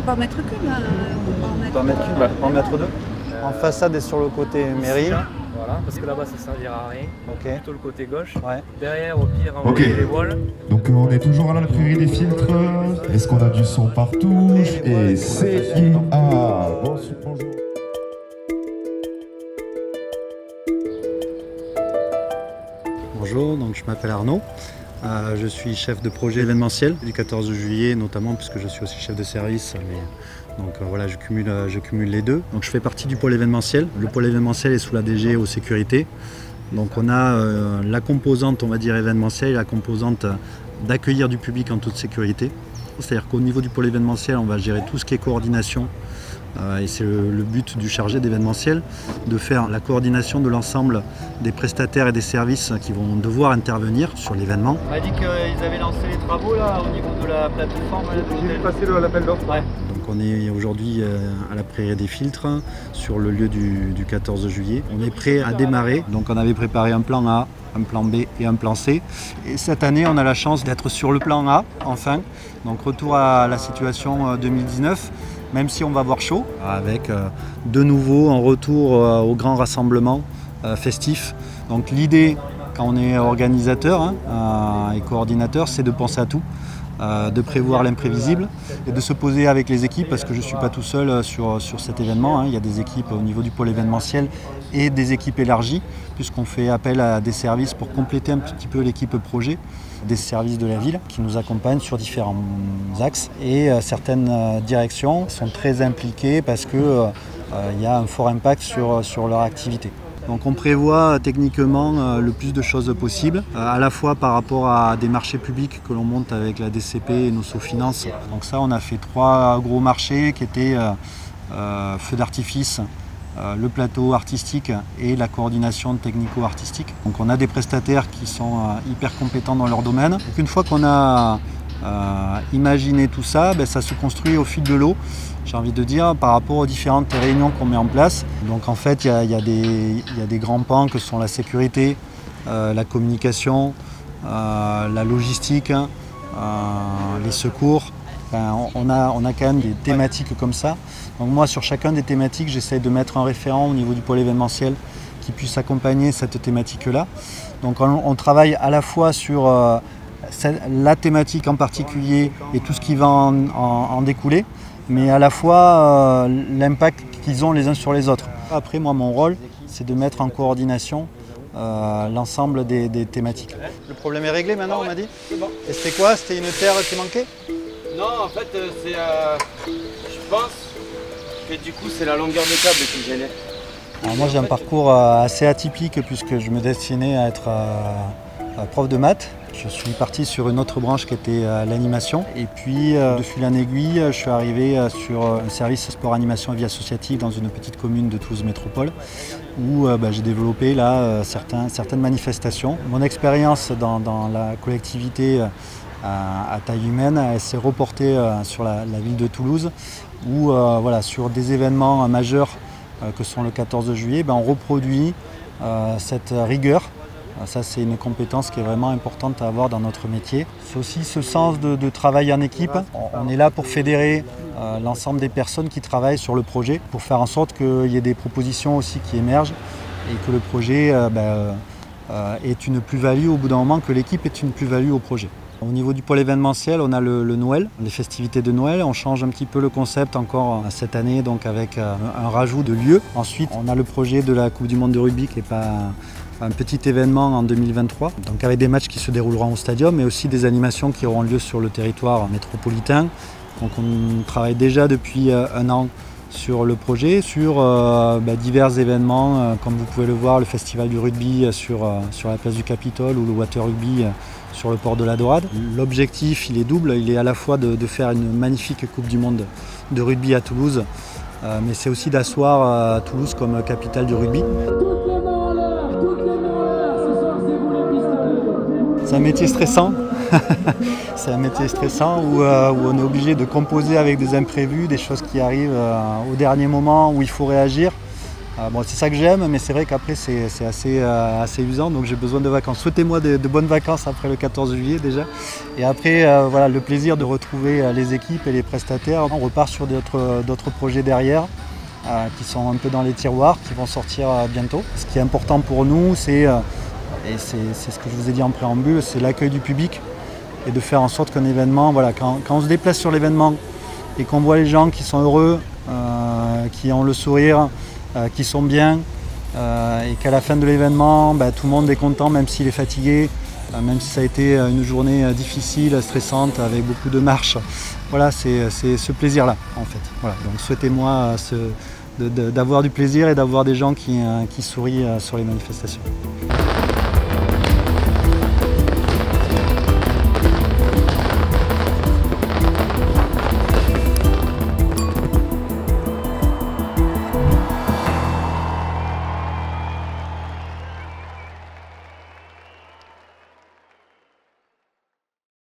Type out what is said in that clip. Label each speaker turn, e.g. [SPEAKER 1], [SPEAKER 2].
[SPEAKER 1] pas en mettre qu'une.
[SPEAKER 2] On peut en mettre qu'une, on va en mettre deux. En façade et sur le côté mairie.
[SPEAKER 3] Voilà, parce que là-bas ça ne servira à rien.
[SPEAKER 2] Ok.
[SPEAKER 3] Plutôt le côté gauche.
[SPEAKER 2] Ouais.
[SPEAKER 3] Derrière, au pire, envoyer les voiles.
[SPEAKER 4] Donc on est toujours à la prairie des filtres. Est-ce qu'on a du son partout? Et CIA. Bonjour.
[SPEAKER 2] Bonjour, donc je m'appelle Arnaud. Je suis chef de projet événementiel du 14 juillet notamment puisque je suis aussi chef de service. Donc voilà, je cumule les deux. Donc je fais partie du pôle événementiel. Le pôle événementiel est sous la DG aux sécurités. Donc on a la composante, on va dire événementielle, et la composante d'accueillir du public en toute sécurité. C'est-à-dire qu'au niveau du pôle événementiel, on va gérer tout ce qui est coordination. Et c'est le but du chargé d'événementiel, de faire la coordination de l'ensemble des prestataires et des services qui vont devoir intervenir sur l'événement. On m'a dit qu'ils avaient lancé les travaux là au niveau de la plateforme.
[SPEAKER 5] J'ai vu passer l'appel d'offres.
[SPEAKER 2] Ouais. Donc on est aujourd'hui à la prairie des filtres, sur le lieu du 14 juillet. On est prêt à démarrer, donc on avait préparé un plan A, un plan B et un plan C. Et cette année, on a la chance d'être sur le plan A, enfin. Donc retour à la situation 2019. Même si on va avoir chaud, avec de nouveau un retour au grand rassemblement festif. Donc l'idée, quand on est organisateur et coordinateur, c'est de penser à tout, de prévoir l'imprévisible et de se poser avec les équipes, parce que je ne suis pas tout seul sur cet événement. Il y a des équipes au niveau du pôle événementiel et des équipes élargies, puisqu'on fait appel à des services pour compléter un petit peu l'équipe projet, des services de la ville qui nous accompagnent sur différents axes. Et certaines directions sont très impliquées parce qu'il y a un fort impact sur leur activité. Donc on prévoit techniquement le plus de choses possible, à la fois par rapport à des marchés publics que l'on monte avec la DCP et nos finances. Donc ça, on a fait 3 gros marchés qui étaient feux d'artifice, le plateau artistique et la coordination technico-artistique. Donc on a des prestataires qui sont hyper compétents dans leur domaine. Donc une fois qu'on a imaginé tout ça, ça se construit au fil de l'eau, j'ai envie de dire, par rapport aux différentes réunions qu'on met en place. Donc en fait, il y a des grands pans que sont la sécurité, la communication, la logistique, les secours. On a quand même des thématiques comme ça. Donc moi, sur chacun des thématiques, j'essaie de mettre un référent au niveau du pôle événementiel qui puisse accompagner cette thématique-là. Donc on travaille à la fois sur la thématique en particulier et tout ce qui va en découler, mais à la fois l'impact qu'ils ont les uns sur les autres. Après, moi, mon rôle, c'est de mettre en coordination l'ensemble des thématiques. Le problème est réglé maintenant, on m'a dit? Et c'était quoi? C'était une terre qui manquait?
[SPEAKER 6] Non, en fait, c'est. Je pense que du coup, c'est la longueur de câble qui gênait.
[SPEAKER 2] Alors moi, j'ai un parcours assez atypique puisque je me destinais à être prof de maths. Je suis parti sur une autre branche qui était l'animation. Et puis, de fil en aiguille, je suis arrivé sur un service sport animation et vie associative dans une petite commune de Toulouse Métropole où j'ai développé là certaines manifestations. Mon expérience dans la collectivité à taille humaine, elle s'est reportée sur la ville de Toulouse où sur des événements majeurs que sont le 14 juillet, on reproduit cette rigueur. Ça, c'est une compétence qui est vraiment importante à avoir dans notre métier. C'est aussi ce sens de travail en équipe. On est là pour fédérer l'ensemble des personnes qui travaillent sur le projet, pour faire en sorte qu'il y ait des propositions aussi qui émergent et que le projet est une plus-value au bout d'un moment, que l'équipe est une plus-value au projet. Au niveau du pôle événementiel, on a le Noël, les festivités de Noël. On change un petit peu le concept encore cette année, donc avec un rajout de lieux. Ensuite, on a le projet de la Coupe du Monde de rugby qui n'est pas un petit événement en 2023, donc avec des matchs qui se dérouleront au stadium, mais aussi des animations qui auront lieu sur le territoire métropolitain. Donc on travaille déjà depuis un an sur le projet, sur divers événements, comme vous pouvez le voir, le festival du rugby sur la place du Capitole ou le Water Rugby sur le port de la Dorade. L'objectif, il est double, il est à la fois de faire une magnifique Coupe du Monde de rugby à Toulouse, mais c'est aussi d'asseoir Toulouse comme capitale du rugby. C'est un métier stressant, c'est un métier stressant où on est obligé de composer avec des imprévus, des choses qui arrivent au dernier moment où il faut réagir. Bon, c'est ça que j'aime, mais c'est vrai qu'après c'est assez usant, donc j'ai besoin de vacances. Souhaitez-moi de bonnes vacances après le 14 juillet déjà. Et après, voilà, le plaisir de retrouver les équipes et les prestataires. On repart sur d'autres projets derrière, qui sont un peu dans les tiroirs, qui vont sortir bientôt. Ce qui est important pour nous, et c'est ce que je vous ai dit en préambule, c'est l'accueil du public et de faire en sorte qu'un événement, voilà, quand on se déplace sur l'événement et qu'on voit les gens qui sont heureux, qui ont le sourire, qui sont bien, et qu'à la fin de l'événement, tout le monde est content, même s'il est fatigué, même si ça a été une journée difficile, stressante, avec beaucoup de marches. Voilà, c'est ce plaisir-là, en fait. Voilà, donc souhaitez-moi d'avoir du plaisir et d'avoir des gens qui sourient sur les manifestations.